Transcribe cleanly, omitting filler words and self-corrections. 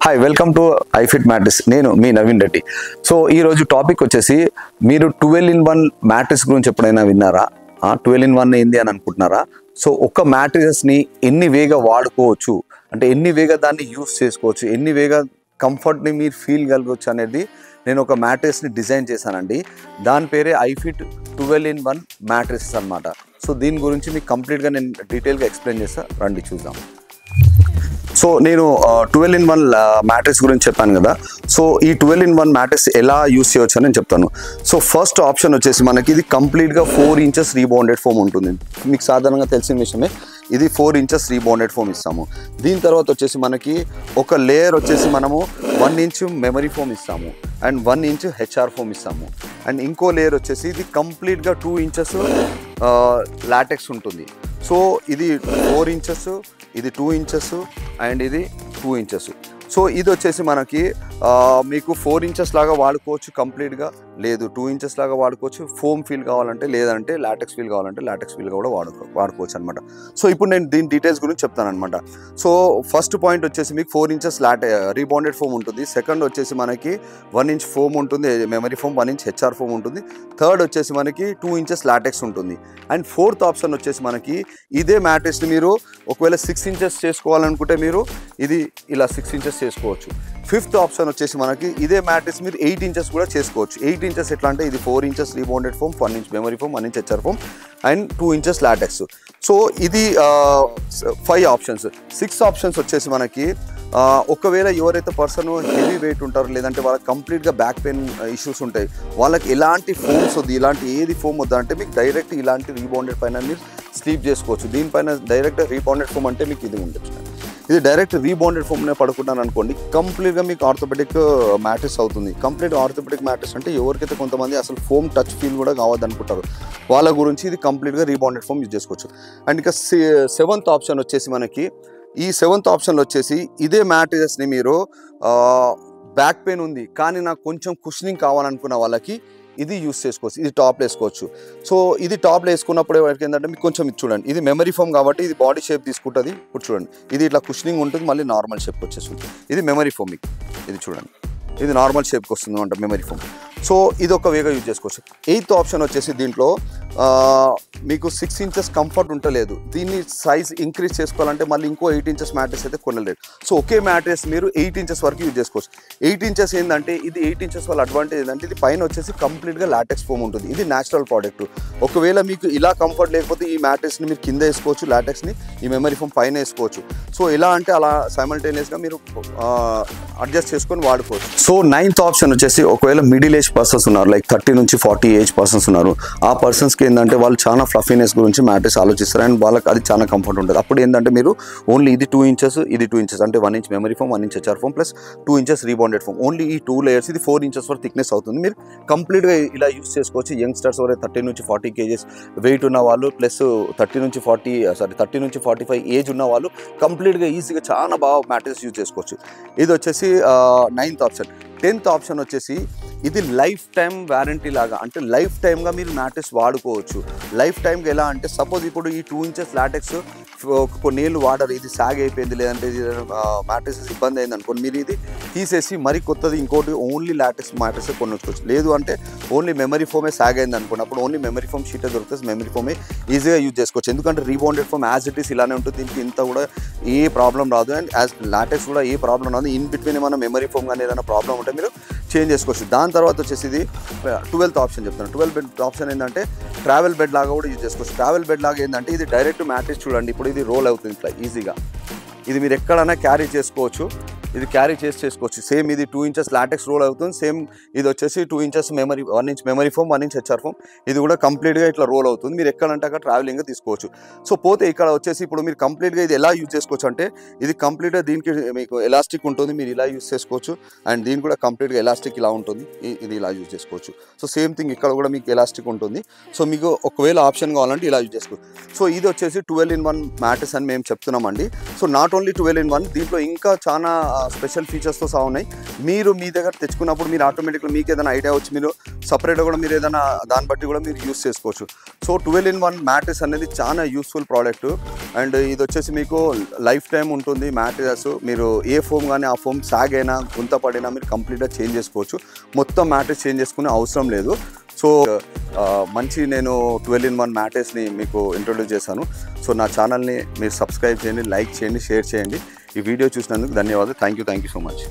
Hi welcome to iFit matrix. నేను మీ Naveen Reddy. So ఈరోజు టాపిక్ వచ్చేసి మీరు 12-in-1 మ్యాట్రిక్స్ గురించి ఎప్పుడైనా విన్నారా? 12-in-1 ఏంది అని అనుకుంటున్నారా? సో ఒక మ్యాట్రిక్స్ని ఎన్ని వేగా వాడుకోవచ్చు, అంటే ఎన్ని వేగా దాన్ని యూస్ చేసుకోవచ్చు, ఎన్ని వేగా కంఫర్ట్ని మీరు ఫీల్ కలగవచ్చు అనేది నేను ఒక మ్యాట్రిక్స్ని డిజైన్ చేశానండి. దాని పేరే ఐఫిట్ 12-in-1 మ్యాట్రిక్స్ అనమాట. సో దీని గురించి మీకు కంప్లీట్గా నేను డీటెయిల్గా ఎక్స్ప్లెయిన్ చేస్తాను, రండి చూద్దాం. సో నేను 12-in-1 మ్యాట్రిక్స్ గురించి చెప్పాను కదా. సో ఈ 12-in-1 మ్యాట్రిక్స్ ఎలా యూస్ చేయవచ్చు అని నేను చెప్తాను. సో ఫస్ట్ ఆప్షన్ వచ్చేసి మనకి ఇది కంప్లీట్గా 4 inches రీబౌండెడ్ ఫోమ్ ఉంటుంది. మీకు సాధారణంగా తెలిసిన విషయమే, ఇది 4 inches రీబౌండెడ్ ఫోమ్ ఇస్తాము. దీని తర్వాత వచ్చేసి మనకి ఒక లేయర్ వచ్చేసి మనము 1 inch మెమరీ ఫోమ్ ఇస్తాము అండ్ 1 inch హెచ్ఆర్ ఫోమ్ ఇస్తాము. అండ్ ఇంకో లేయర్ వచ్చేసి ఇది కంప్లీట్గా 2 inches లాటెక్స్ ఉంటుంది. సో ఇది 4 inches, ఇది 2 inches అండ్ ఇది 2 inches. సో ఇది వచ్చేసి మనకి మీకు 4 inches లాగా వాడుకోవచ్చు కంప్లీట్గా, లేదు 2 inches లాగా వాడుకోవచ్చు. ఫోమ్ ఫీల్ కావాలంటే, లేదంటే లాటెక్స్ ఫీల్ కావాలంటే లాటెక్స్ ఫీల్ కూడా వాడుకోవచ్చు అనమాట. సో ఇప్పుడు నేను దీని డీటెయిల్స్ గురించి చెప్తాను అనమాట. సో ఫస్ట్ పాయింట్ వచ్చేసి మీకు 4 inches రీబౌండెడ్ ఫోమ్ ఉంటుంది. సెకండ్ వచ్చేసి మనకి 1 inch ఫోమ్ ఉంటుంది, memory foam, 1 inch HR foam ఉంటుంది. థర్డ్ వచ్చేసి మనకి 2 inches లాటెక్స్ ఉంటుంది. అండ్ ఫోర్త్ ఆప్షన్ వచ్చేసి మనకి ఇదే మ్యాట్రిక్స్ని మీరు ఒకవేళ 6 inches చేసుకోవాలనుకుంటే మీరు ఇది ఇలా 6 inches చేసుకోవచ్చు. ఫిఫ్త్ ఆప్షన్ వచ్చేసి మనకి ఇదే మ్యాట్రిక్స్ మీరు 8 inches కూడా చేసుకోవచ్చు. 8 inches ఎట్లా అంటే ఇది 4 inches rebounded foam, 1 inch memory foam, 1 inch HR foam and 2 inches LaTeX. So ఇది 5 ఆప్షన్స్. 6 ఆప్షన్స్ వచ్చేసి మనకి ఒకవేళ ఎవరైతే పర్సన్ హెవీ వెయిట్ ఉంటారో, లేదంటే వాళ్ళకి కంప్లీట్గా బ్యాక్ పెయిన్ ఇష్యూస్ ఉంటాయి, వాళ్ళకి ఎలాంటి ఫోమ్స్ వద్దు, ఇలాంటి ఏది ఫోమ్ వద్దు అంటే మీకు డైరెక్ట్ ఇలాంటి రీబౌండెడ్ పైన మీరు స్లీప్ చేసుకోవచ్చు. దీనిపైన డైరెక్ట్ రీబౌండెడ్ ఫోమ్ అంటే మీకు ఇది ఉండొచ్చు. ఇది డైరెక్ట్ రీబౌండెడ్ ఫోమ్నే పడుకుంటాను అనుకోండి, కంప్లీట్గా మీకు ఆర్థోపెడిక్ మ్యాట్రిక్స్ అవుతుంది. కంప్లీట్ ఆర్థోపెడిక్ మ్యాట్రిక్స్ అంటే ఎవరికైతే కొంతమంది అసలు ఫోమ్ టచ్ ఫీల్ కూడా కావద్దు అనుకుంటారు, వాళ్ళ గురించి ఇది కంప్లీట్గా రీబౌండెడ్ ఫోమ్ యూజ్ చేసుకోవచ్చు. అండ్ ఇక 7th ఆప్షన్ వచ్చేసి మనకి ఈ 7th ఆప్షన్లో వచ్చేసి ఇదే మ్యాట్రిక్స్ని మీరు బ్యాక్ పెయిన్ ఉంది కానీ నాకు కొంచెం కుషనింగ్ కావాలనుకున్న వాళ్ళకి ఇది యూస్ చేసుకోవచ్చు. ఇది టాప్లో వేసుకోవచ్చు. సో ఇది టాప్లో వేసుకున్నప్పుడు ఏంటంటే మీకు కొంచెం ఇది చూడండి, ఇది మెమరీ ఫోమ్ కాబట్టి ఇది బాడీ షేప్ తీసుకుంటుంది. ఇప్పుడు చూడండి, ఇది ఇట్లా కుషనింగ్ ఉంటుంది, మళ్ళీ నార్మల్ షేప్కి వచ్చేస్తుంది. ఇది మెమరీ ఫోమ్, మీకు ఇది చూడండి, ఇది నార్మల్ షేప్కి వస్తుంది అనమాట మెమరీ ఫోమ్. సో ఇది ఒక వేగా యూజ్ చేసుకోవచ్చు. 8th ఆప్షన్ వచ్చేసి దీంట్లో మీకు 6 inches కంఫర్ట్ ఉండలేదు, దీన్ని సైజ్ ఇంక్రీజ్ చేసుకోవాలంటే మళ్ళీ ఇంకో 8 inches మ్యాట్రిక్స్ అయితే కొనలేదు. సో ఒకే మ్యాట్రిక్స్ మీరు 8 inches వరకు యూజ్ చేసుకోవచ్చు. 8 inches ఏంటంటే ఇది 8 inches వల్ల అడ్వాంటేజ్ ఏంటంటే ఇది పైన వచ్చేసి కంప్లీట్గా లాటెక్స్ ఫోమ్ ఉంటుంది. ఇది న్యాచురల్ ప్రోడక్ట్. ఒకవేళ మీకు ఇలా కంఫర్ట్ లేకపోతే ఈ మ్యాట్రిక్స్ని మీరు కింద వేసుకోవచ్చు, లాటెక్స్ని ఈ మెమరీ ఫోమ్ పైన వేసుకోవచ్చు. సో ఎలా అంటే అలా సైమల్టేనియస్గా మీరు అడ్జస్ట్ చేసుకొని వాడుకోవచ్చు. సో 9th ఆప్షన్ వచ్చేసి ఒకవేళ మిడిల్ ఏజ్ పర్సన్స్ ఉన్నారు, లైక్ 30 నుంచి 40 ఏజ్ పర్సన్స్ ఉన్నారు, ఆ పర్సన్స్కి ఏంటంటే వాళ్ళు చాలా ఫ్లఫీనెస్ గురించి మ్యాట్రిక్స్ ఆలోచిస్తారు అండ్ వాళ్ళకి అది చాలా కంఫర్ట్ ఉంటుంది. అప్పుడు ఏంటంటే మీరు ఓన్లీ ఇది 2 inches, ఇది 2 inches అంటే 1 inch memory foam, 1 inch HR foam plus 2 inches rebounded foam, only ఈ 2 layers ఇది 4 inches వరకు థిక్నెస్ అవుతుంది. మీరు కంప్లీట్గా ఇలా యూస్ చేసుకోవచ్చు. యంగ్స్టర్స్ ఎవరైతే 30 నుంచి 40 kgs వెయిట్ ఉన్న వాళ్ళు ప్లస్ 30 నుంచి 45 ఏజ్ ఉన్న వాళ్ళు కంప్లీట్గా ఈజీగా చాలా బాగా మ్యాట్రిక్స్ యూజ్ చేసుకోవచ్చు. ఇది వచ్చేసి 9th ఆప్షన్. 10th ఆప్షన్ వచ్చేసి ఇది లైఫ్ టైం వారంటీ లాగా, అంటే లైఫ్ టైమ్గా మీరు మ్యాట్రిక్స్ వాడుకోవచ్చు. లైఫ్ టైంకి ఎలా అంటే సపోజ్ ఇప్పుడు ఈ 2 inches లాటెక్స్ కొన్ని ఏళ్ళు వాడరు, ఇది సాగ్ అయిపోయింది, లేదంటే మ్యాట్రిక్స్ ఇబ్బంది అయింది అనుకోండి, మీరు ఇది తీసేసి మరి కొత్తది ఇంకోటి ఓన్లీ లాటెక్స్ మ్యాట్రిక్స్ కొనుక్కోవచ్చు. లేదు అంటే ఓన్లీ మెమరీ ఫోమే సాగ్ అయింది అనుకోండి, అప్పుడు ఓన్లీ మెమరీ ఫోమ్ షీటే దొరుకుతుంది, మెమరీ ఫోమే ఈజీగా యూజ్ చేసుకోవచ్చు. ఎందుకంటే rebounded foam as it is ఇలానే ఉంటుంది, దీనికి ఇంత కూడా ఏ ప్రాబ్లం రాదు అండ్ యాజ్ లాటెక్స్ కూడా ఏ ప్రాబ్లం రాదు. ఇన్ బిట్వీన్ ఏమైనా మెమరీ ఫోమ్ కానీ ఏదైనా ప్రాబ్లం ఉంటే మీరు చేంజ్ చేసుకోవచ్చు. దాని తర్వాత వచ్చేసి ఇది 12th ఆప్షన్ చెప్తాను. 12th ఆప్షన్ ఏంటంటే ట్రావెల్ బెడ్ లాగా కూడా యూజ్ చేసుకోవచ్చు. ట్రావెల్ బెడ్ లాగా ఏంటంటే ఇది డైరెక్ట్ మ్యాట్రిక్స్ చూడండి, ఇప్పుడు ఇది రోల్ అవుతుంది ఇట్లా ఈజీగా, ఇది మీరు ఎక్కడైనా క్యారీ చేసుకోవచ్చు, ఇది క్యారీ చేసుకోవచ్చు. సేమ్ ఇది 2 inches లాటెక్స్ రోల్ అవుతుంది, సేమ్ ఇది వచ్చేసి 2 inches memory, 1 inch memory foam, 1 inch HR foam, ఇది కూడా కంప్లీట్గా ఇట్లా రోల్ అవుతుంది. మీరు ఎక్కడంటే అక్కడ ట్రావెలింగ్గా తీసుకోవచ్చు. సో పోతే ఇక్కడ వచ్చేసి ఇప్పుడు మీరు కంప్లీట్గా ఇది ఎలా యూజ్ చేసుకోవచ్చు అంటే ఇది కంప్లీట్గా దీనికి మీకు ఎలాస్టిక్ ఉంటుంది, మీరు ఇలా యూజ్ చేసుకోవచ్చు. అండ్ దీని కూడా కంప్లీట్గా ఎలాస్టిక్ ఇలా ఉంటుంది, ఇది ఇలా యూజ్ చేసుకోవచ్చు. సో సేమ్ థింగ్ ఇక్కడ కూడా మీకు ఎలాస్టిక్ ఉంటుంది. సో మీకు ఒకవేళ ఆప్షన్ కావాలంటే ఇలా యూజ్ చేసుకోవచ్చు. సో ఇది వచ్చేసి 12-in-1 మ్యాట్రిక్స్ అని మేము చెప్తున్నామండి. సో నాట్ ఓన్లీ 12-in-1, దీంట్లో ఇంకా చాలా స్పెషల్ ఫీచర్స్తో సహా ఉన్నాయి. మీరు మీ దగ్గర తెచ్చుకున్నప్పుడు మీరు ఆటోమేటిక్గా మీకు ఏదైనా ఐడియా వచ్చి మీరు సపరేట్గా కూడా మీరు ఏదైనా దాన్ని బట్టి కూడా మీరు యూస్ చేసుకోవచ్చు. సో 12-in-1 మ్యాట్రెస్ అనేది చాలా యూస్ఫుల్ ప్రోడక్ట్. అండ్ ఇది వచ్చేసి మీకు లైఫ్ టైం ఉంటుంది మ్యాట్రెస్. మీరు ఏ ఫోమ్ కానీ ఆ ఫోమ్ సాగ్ అయినా గుంత పడినా మీరు కంప్లీట్గా చేంజ్ చేసుకోవచ్చు. మొత్తం మ్యాట్రెస్ చేంజ్ చేసుకునే అవసరం లేదు. సో మంచి నేను 12-in-1 మ్యాట్రెస్ని మీకు ఇంట్రొడ్యూస్ చేశాను. సో నా ఛానల్ని మీరు సబ్స్క్రైబ్ చేయండి, లైక్ చేయండి, షేర్ చేయండి. ఈ వీడియో చూసినందుకు ధన్యవాదాలు. Thank you so much.